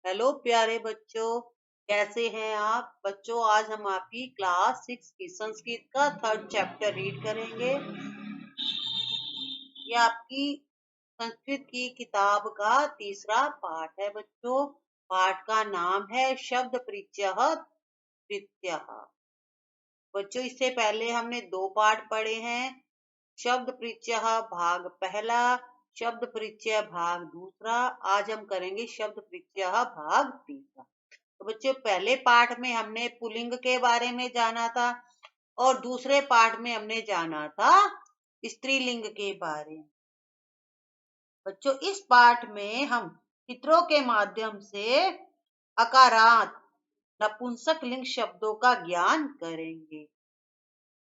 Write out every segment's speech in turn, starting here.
Hello प्यारे बच्चों, कैसे हैं आप बच्चों। आज हम आपकी क्लास 6 की संस्कृत का 3rd चैप्टर रीड करेंगे। ये आपकी संस्कृत की किताब का तीसरा पाठ है बच्चों। पाठ का नाम है शब्द परिचय तृतीय। बच्चों, इससे पहले हमने 2 पाठ पढ़े हैं। शब्द परिचय भाग पहला, शब्द परिचय भाग दूसरा। आज हम करेंगे शब्द परिचय भाग तीसरा। तो बच्चों, पहले पाठ में हमने पुल्लिंग के बारे में जाना था और दूसरे पाठ में हमने जाना था स्त्रीलिंग के बारे में। बच्चों, इस पाठ में हम चित्रों के माध्यम से अकारांत नपुंसक लिंग शब्दों का ज्ञान करेंगे।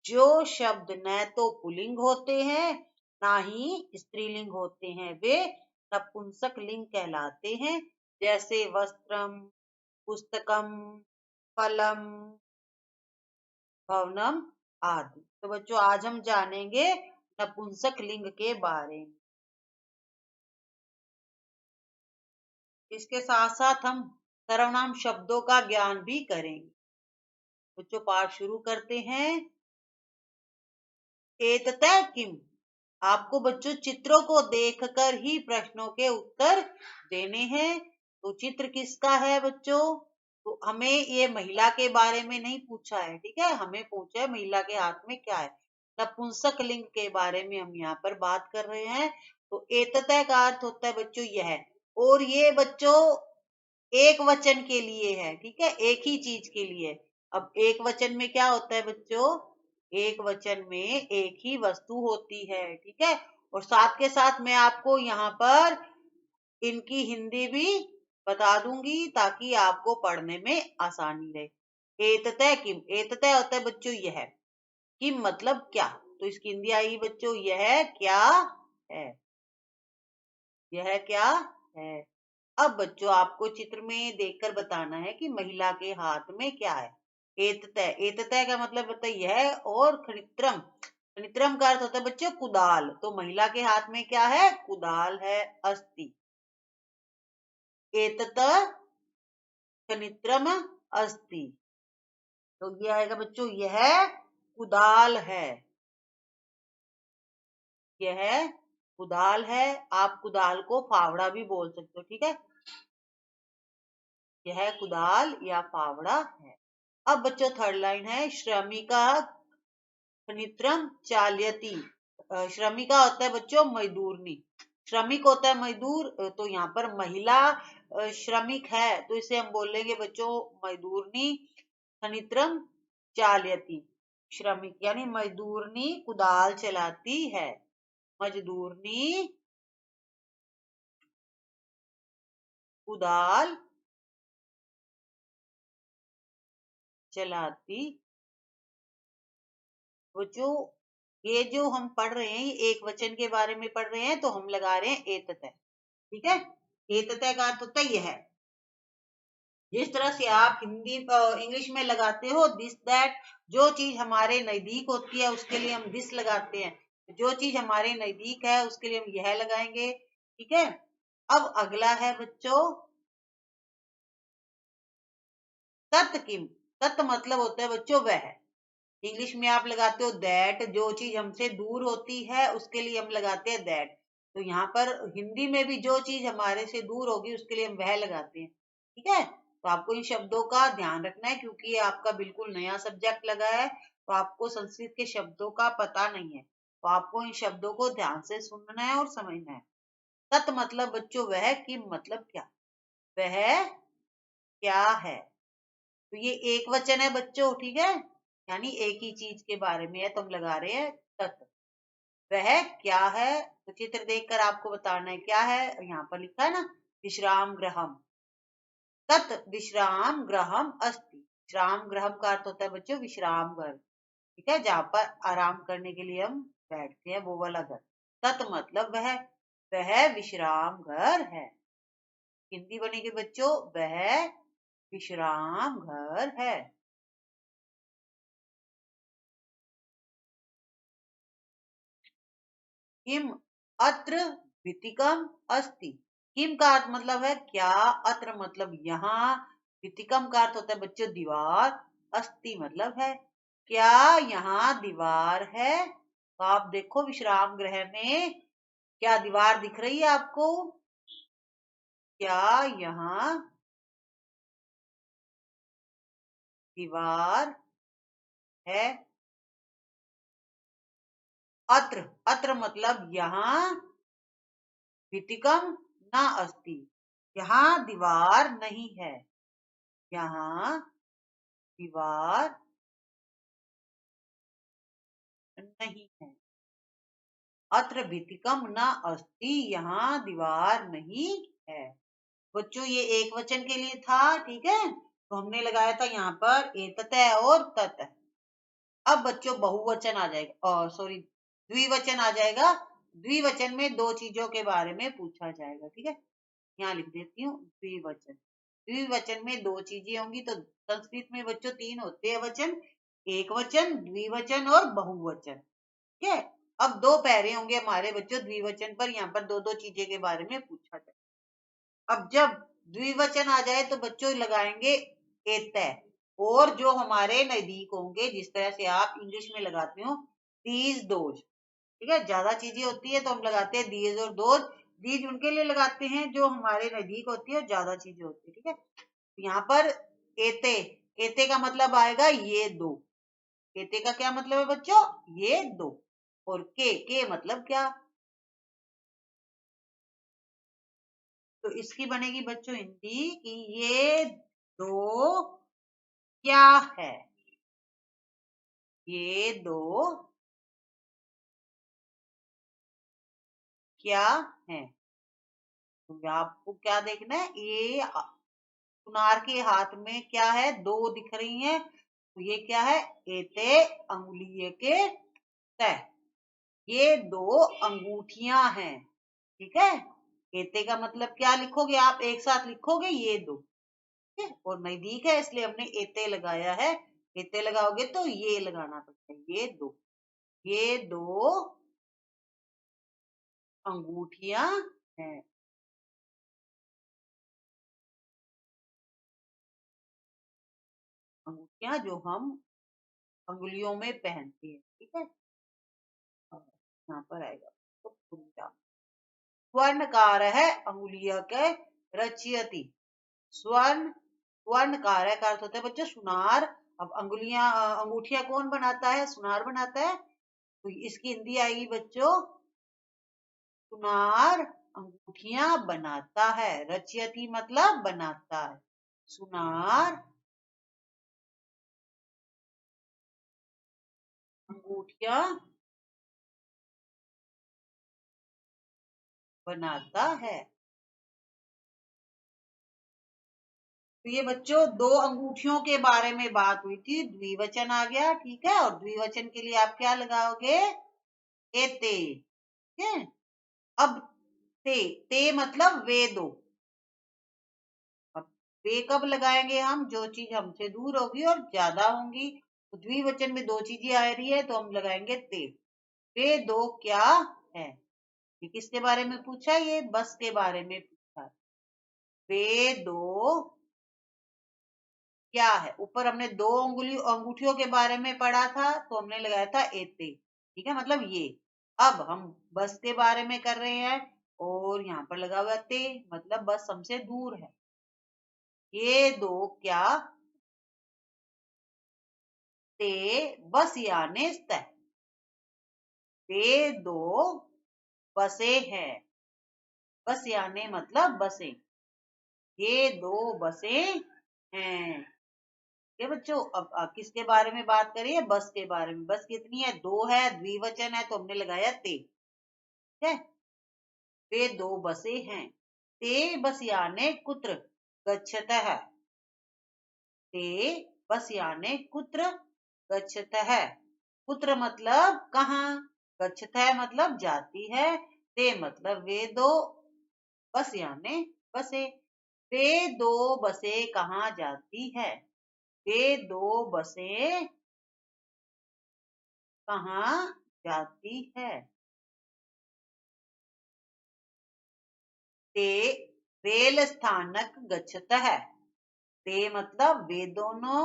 जो शब्द न तो पुल्लिंग होते हैं ना ही स्त्रीलिंग होते हैं, वे नपुंसक लिंग कहलाते हैं। जैसे वस्त्रम, पुस्तकम, फलम, भवनम आदि। तो बच्चों, आज हम जानेंगे नपुंसक लिंग के बारे में। इसके साथ साथ हम सर्वनाम शब्दों का ज्ञान भी करेंगे। बच्चों, पाठ शुरू करते हैं। एततः किम। आपको बच्चों चित्रों को देखकर ही प्रश्नों के उत्तर देने हैं। तो चित्र किसका है बच्चों? तो हमें ये महिला के बारे में नहीं पूछा है, ठीक है। हमें पूछा है महिला के हाथ में क्या है। नपुंसक लिंग के बारे में हम यहाँ पर बात कर रहे हैं। तो एततः का अर्थ होता है बच्चों यह, और ये बच्चों एक वचन के लिए है, ठीक है, एक ही चीज के लिए। अब एक वचन में क्या होता है बच्चों? एक वचन में एक ही वस्तु होती है, ठीक है। और साथ के साथ मैं आपको यहाँ पर इनकी हिंदी भी बता दूंगी ताकि आपको पढ़ने में आसानी रहे। एततः किम, एततः होता है बच्चों यह, किम मतलब क्या। तो इसकी हिंदी आएगी बच्चों यह क्या है, यह क्या है। अब बच्चों, आपको चित्र में देखकर बताना है कि महिला के हाथ में क्या है। एततः, एततः का मतलब होता है यह, और खनित्रम, खनित्रम का अर्थ होता है बच्चों कुदाल। तो महिला के हाथ में क्या है? कुदाल है। अस्ति, एततः खनित्रम अस्ति। तो ये आएगा बच्चों यह कुदाल है, यह कुदाल है। आप कुदाल को फावड़ा भी बोल सकते हो, ठीक है। यह कुदाल या फावड़ा है। अब बच्चों थर्ड लाइन है श्रमिका खनित्रम चाल्यति। श्रमिका होता है बच्चों मजदूरनी, श्रमिक होता है मजदूर। तो यहाँ पर महिला श्रमिक है तो इसे हम बोलेंगे बच्चों मजदूरनी खनित्रम चाल्यति। श्रमिक यानी मजदूरनी कुदाल चलाती है, मजदूरनी कुदाल चलाती। बच्चों, ये जो हम पढ़ रहे हैं ये एक वचन के बारे में पढ़ रहे हैं, तो हम लगा रहे हैं एततः, ठीक है। एततः का अर्थ होता है यह। जिस तरह से आप हिंदी इंग्लिश में लगाते हो दिस दैट, जो चीज हमारे नजदीक होती है उसके लिए हम दिस लगाते हैं, जो चीज हमारे नजदीक है उसके लिए हम यह लगाएंगे, ठीक है। अब अगला है बच्चों तत् किम। तत् मतलब होता है बच्चों वह। इंग्लिश में आप लगाते हो दैट, जो चीज हमसे दूर होती है उसके लिए हम लगाते हैं दैट। तो यहाँ पर हिंदी में भी जो चीज हमारे से दूर होगी उसके लिए हम वह लगाते हैं, ठीक है। तो आपको इन शब्दों का ध्यान रखना है क्योंकि ये आपका बिल्कुल नया सब्जेक्ट लगा है, तो आपको संस्कृत के शब्दों का पता नहीं है। तो आपको इन शब्दों को ध्यान से सुनना है और समझना है। तत् मतलब बच्चों वह, किम मतलब क्या, वह क्या है। तो ये एक वचन है बच्चों, ठीक है, यानी एक ही चीज के बारे में है, तो हम लगा रहे हैं तत्। वह क्या है, तो चित्र देखकर आपको बताना है क्या है। यहाँ पर लिखा है ना विश्राम गृहम, तत् विश्राम गृहम अस्ति। विश्राम गृहम का अर्थ होता है बच्चों विश्राम घर, ठीक है, जहाँ पर आराम करने के लिए हम बैठते हैं, वो वाला घर। तत् मतलब वह विश्राम घर है। हिंदी बनेगी बच्चों वह विश्राम घर है। किम अत्र भीतिकम अस्ति। किम का अर्थ मतलब है क्या, अत्र मतलब यहाँ, व्यतिकम का अर्थ होता है बच्चों दीवार, अस्ति मतलब है क्या यहाँ दीवार है। तो आप देखो विश्राम गृह में क्या दीवार दिख रही है आपको, क्या यहाँ दीवार है। अत्र, अत्र मतलब यहाँ, व्यतिकम न अस्ति, यहाँ दीवार नहीं है, यहाँ दीवार नहीं है। अत्र भीतिकम न अस्ति, यहाँ दीवार नहीं है। बच्चों ये एक वचन के लिए था, ठीक है, तो हमने लगाया था यहाँ पर एततः और तत। अब बच्चों बहुवचन आ जाएगा, और सॉरी द्विवचन आ जाएगा। द्विवचन में दो चीजों के बारे में पूछा जाएगा, ठीक है, यहाँ लिख देती हूँ द्विवचन। द्विवचन में दो चीजें होंगी, तो संस्कृत में बच्चों तीन होते हैं वचन, एक वचन, द्विवचन और बहुवचन, ठीक है। अब दो पैरे होंगे हमारे बच्चों द्विवचन पर, यहाँ पर दो दो चीजें के बारे में पूछा जाए। अब जब द्विवचन आ जाए तो बच्चों लगाएंगे एतय, और जो हमारे नजदीक होंगे, जिस तरह से आप इंग्लिश में लगाते हो दीज दोज, ठीक है, ज्यादा चीजें होती है तो हम लगाते हैं दीज और दोज। दीज उनके लिए लगाते हैं जो हमारे नजदीक होती है और ज्यादा चीजें होती है, ठीक है। यहाँ पर एते, एते का मतलब आएगा ये दो, एते का क्या मतलब है बच्चों, ये दो। और के मतलब क्या, तो इसकी बनेगी बच्चों हिंदी कि ये दो क्या है, ये दो क्या है। तो आपको क्या देखना है, ये सुनार के हाथ में क्या है, दो दिख रही हैं, तो ये क्या है, एते अंगुलिये के तय, ये दो अंगूठियां हैं, ठीक है। एते का मतलब क्या लिखोगे आप, एक साथ लिखोगे ये दो, ठीक है, और नजदीक है इसलिए हमने एते लगाया है। एते लगाओगे तो ये लगाना पड़ता है, ये दो अंगूठियां हैं, अंगूठियां जो हम अंगुलियों में पहनते हैं, ठीक है। यहाँ पर आएगा तो स्वर्णकार है अंगुलिया के रचयति, स्वर्ण, स्वर्णकार का अर्थ होता है बच्चों सुनार। अब अंगुलियां अंगूठियां कौन बनाता है, सुनार बनाता है, तो इसकी हिंदी आएगी बच्चों सुनार अंगूठियां बनाता है, रचयति मतलब बनाता है, सुनार अंगूठियां बनाता है। तो ये बच्चों दो अंगूठियों के बारे में बात हुई थी, द्विवचन आ गया, ठीक है, और द्विवचन के लिए आप क्या लगाओगे, एते, ठीक है। अब ते मतलब वे दो, अब वे कब लगाएंगे हम, जो चीज हमसे दूर होगी और ज्यादा होंगी, तो द्विवचन में दो चीजें आ रही है तो हम लगाएंगे ते, वे दो क्या है। ये किसके बारे में पूछा, ये बस के बारे में पूछा, वे दो क्या है। ऊपर हमने दो अंगूठियों के बारे में पढ़ा था तो हमने लगाया था एते, ठीक है, मतलब ये। अब हम बस के बारे में कर रहे हैं और यहाँ पर लगा हुआ ते, मतलब बस हमसे दूर है। ये दो क्या, ते बस याने स्तः, ये दो बसे हैं, बस याने मतलब बसे, ये दो बसे हैं। ये बच्चों अब किसके बारे में बात करिए, बस के बारे में। बस कितनी है, दो है, द्विवचन है तो हमने लगाया ते, ठीक है। वे दो बसे हैं, ते बस याने कुत्र गच्छतः, ते बस याने कुत्र गच्छतः, कुत्र मतलब कहाँ, गच्छतः मतलब जाती है, ते मतलब वे दो, बस याने बसे, वे दो बसे कहाँ जाती है, वे दो बसें कहाँ जाती है। ते रेल स्थानक गच्छतः। ते मतलब वे दोनों,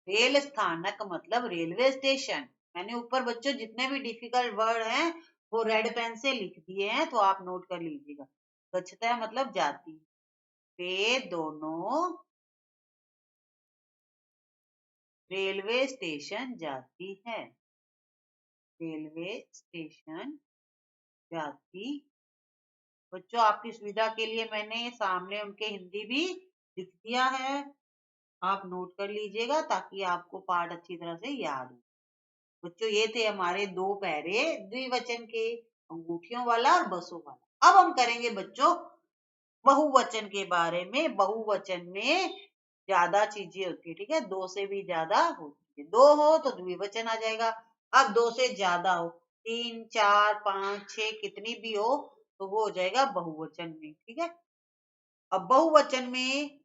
रेल स्थानक मतलब रेलवे स्टेशन। मैंने ऊपर बच्चों जितने भी डिफिकल्ट वर्ड हैं वो रेड पेन से लिख दिए हैं, तो आप नोट कर लीजिएगा। गच्छतः मतलब जाती। वे दोनों रेलवे स्टेशन जाती है। रेलवे स्टेशन जाती। बच्चों आपकी सुविधा के लिए मैंने सामने उनके हिंदी भी लिख दिया है, आप नोट कर लीजिएगा ताकि आपको पाठ अच्छी तरह से याद हो। बच्चों ये थे हमारे दो पैरे द्विवचन के, अंगूठियों वाला और बसों वाला। अब हम करेंगे बच्चों बहुवचन के बारे में। बहुवचन में ज्यादा चीजें होती है, ठीक है, दो से भी ज्यादा होती है। दो हो तो द्विवचन आ जाएगा। अब दो से ज्यादा हो, 3, 4, 5, 6 कितनी भी हो तो वो हो जाएगा बहुवचन में, ठीक है। अब बहुवचन में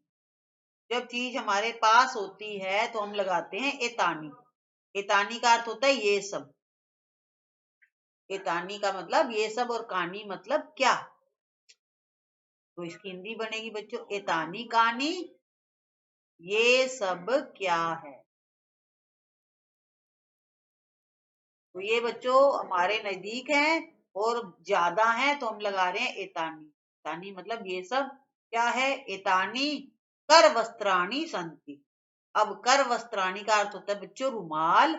जब चीज हमारे पास होती है तो हम लगाते हैं एतानी। एतानी का अर्थ होता है ये सब। एतानी का मतलब ये सब और कानी मतलब क्या, तो इसकी हिंदी बनेगी बच्चों एतानी कानी, ये सब क्या है। तो ये बच्चों हमारे नजदीक हैं और ज्यादा हैं तो हम लगा रहे हैं एतानी। एतानी मतलब ये सब क्या है। एतानी कर वस्त्राणी संति। अब कर वस्त्राणी का अर्थ होता है बच्चों रुमाल,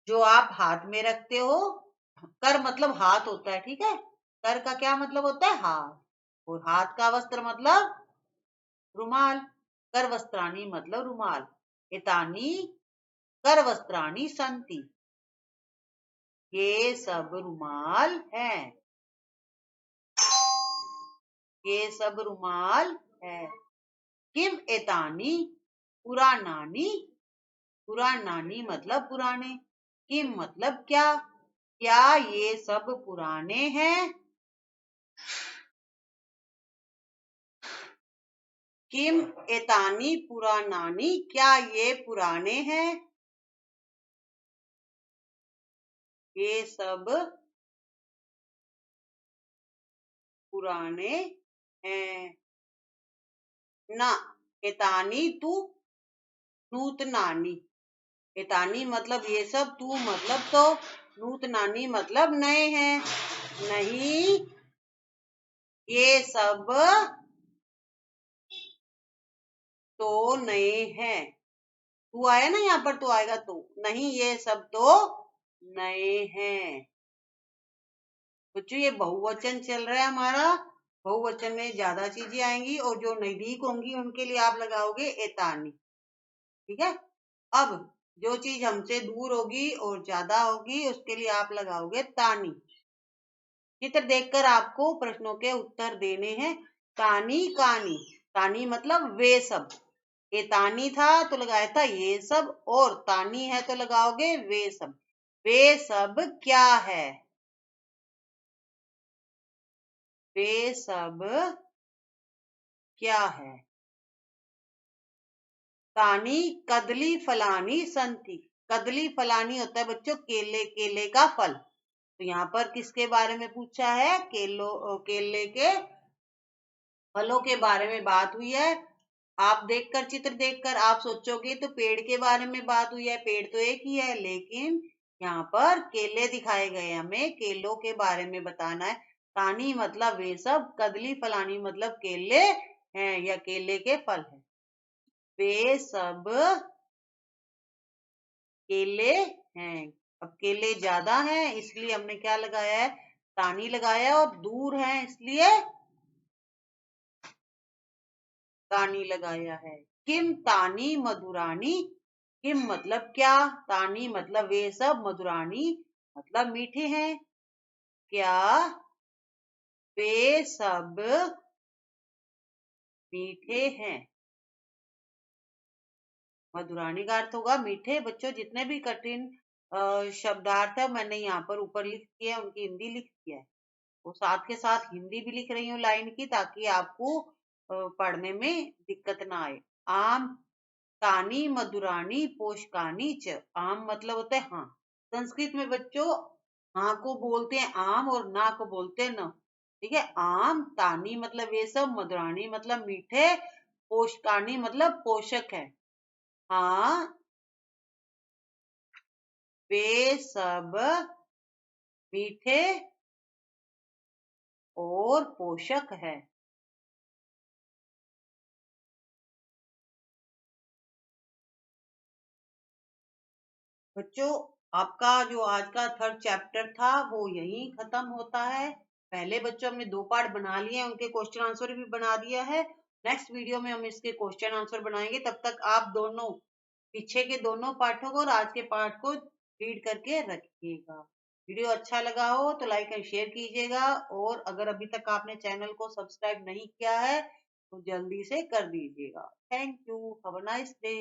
जो आप हाथ में रखते हो। कर मतलब हाथ होता है, ठीक है। कर का क्या मतलब होता है हाथ, और हाथ का वस्त्र मतलब रुमाल। कर वस्त्राणी मतलब रुमाल। एतानी कर वस्त्राणी संति, ये सब रुमाल हैं। ये सब रुमाल है। किम एतानी पुरानानी। पुरानानी मतलब पुराने। किम मतलब क्या, क्या ये सब पुराने हैं। किम एतानी पुरानानी, क्या ये पुराने हैं। ये सब पुराने हैं। ना एतानी तू नूतनानी। एतानी मतलब ये सब, तू मतलब तो, नूतनानी मतलब नए हैं। नहीं ये सब तो नए हैं। तू आया ना यहाँ पर, तो आएगा तो, नहीं ये सब तो नए हैं। बच्चों ये बहुवचन चल रहा है हमारा। बहुवचन में ज्यादा चीजें आएंगी और जो नजदीक होंगी उनके लिए आप लगाओगे एतानी, ठीक है। अब जो चीज हमसे दूर होगी और ज्यादा होगी उसके लिए आप लगाओगे तानी। चित्र देखकर आपको प्रश्नों के उत्तर देने हैं। तानी कानी। तानी मतलब वे सब। ये तानी था तो लगाया था ये सब, और तानी है तो लगाओगे वे सब। वे सब क्या है। वे सब क्या है। तानी कदली फलानी संति। कदली फलानी होता है बच्चों केले, केले का फल। तो यहाँ पर किसके बारे में पूछा है, केले के फलों के बारे में बात हुई है। आप देखकर, चित्र देखकर आप सोचोगे तो पेड़ के बारे में बात हुई है, पेड़ तो एक ही है, लेकिन यहाँ पर केले दिखाए गए, हमें केलों के बारे में बताना है। तानी मतलब वे सब, कदली फलानी मतलब केले हैं या केले के फल हैं। वे सब केले हैं। अब केले ज्यादा हैं इसलिए हमने क्या लगाया है, तानी लगाया है, और दूर है इसलिए तानी लगाया है। किम तानी मधुरानी। किम मतलब क्या, तानी मतलब वे सब, मधुरानी मतलब मीठे हैं। क्या वे सब मीठे हैं। मधुरानी का अर्थ होगा मीठे। बच्चों जितने भी कठिन शब्दार्थ है मैंने यहाँ पर ऊपर लिख दिया है, उनकी हिंदी लिख दिया है। वो साथ के साथ हिंदी भी लिख रही हूँ लाइन की, ताकि आपको पढ़ने में दिक्कत ना आए। आम तानी मधुरानी पोषकानी च। आम मतलब होता है हाँ। संस्कृत में बच्चों हाँ को बोलते हैं आम और ना को बोलते हैं न। ठीक है। आम, तानी मतलब ये सब, मधुरानी मतलब मीठे, पोषकानी मतलब पोषक है। हाँ, वे सब मीठे और पोषक है। बच्चों, आपका जो आज का थर्ड चैप्टर था वो यहीं खत्म होता है। पहले बच्चों हमने 2 पार्ट बना लिए हैं, उनके क्वेश्चन आंसर भी बना दिया है। नेक्स्ट वीडियो में हम इसके क्वेश्चन आंसर बनाएंगे। तब तक आप दोनों पीछे के दोनों पाठों को और आज के पाठ को रीड करके रखिएगा। वीडियो अच्छा लगा हो तो लाइक एंड शेयर कीजिएगा, और अगर अभी तक आपने चैनल को सब्सक्राइब नहीं किया है तो जल्दी से कर दीजिएगा। Thank you. Have a nice day.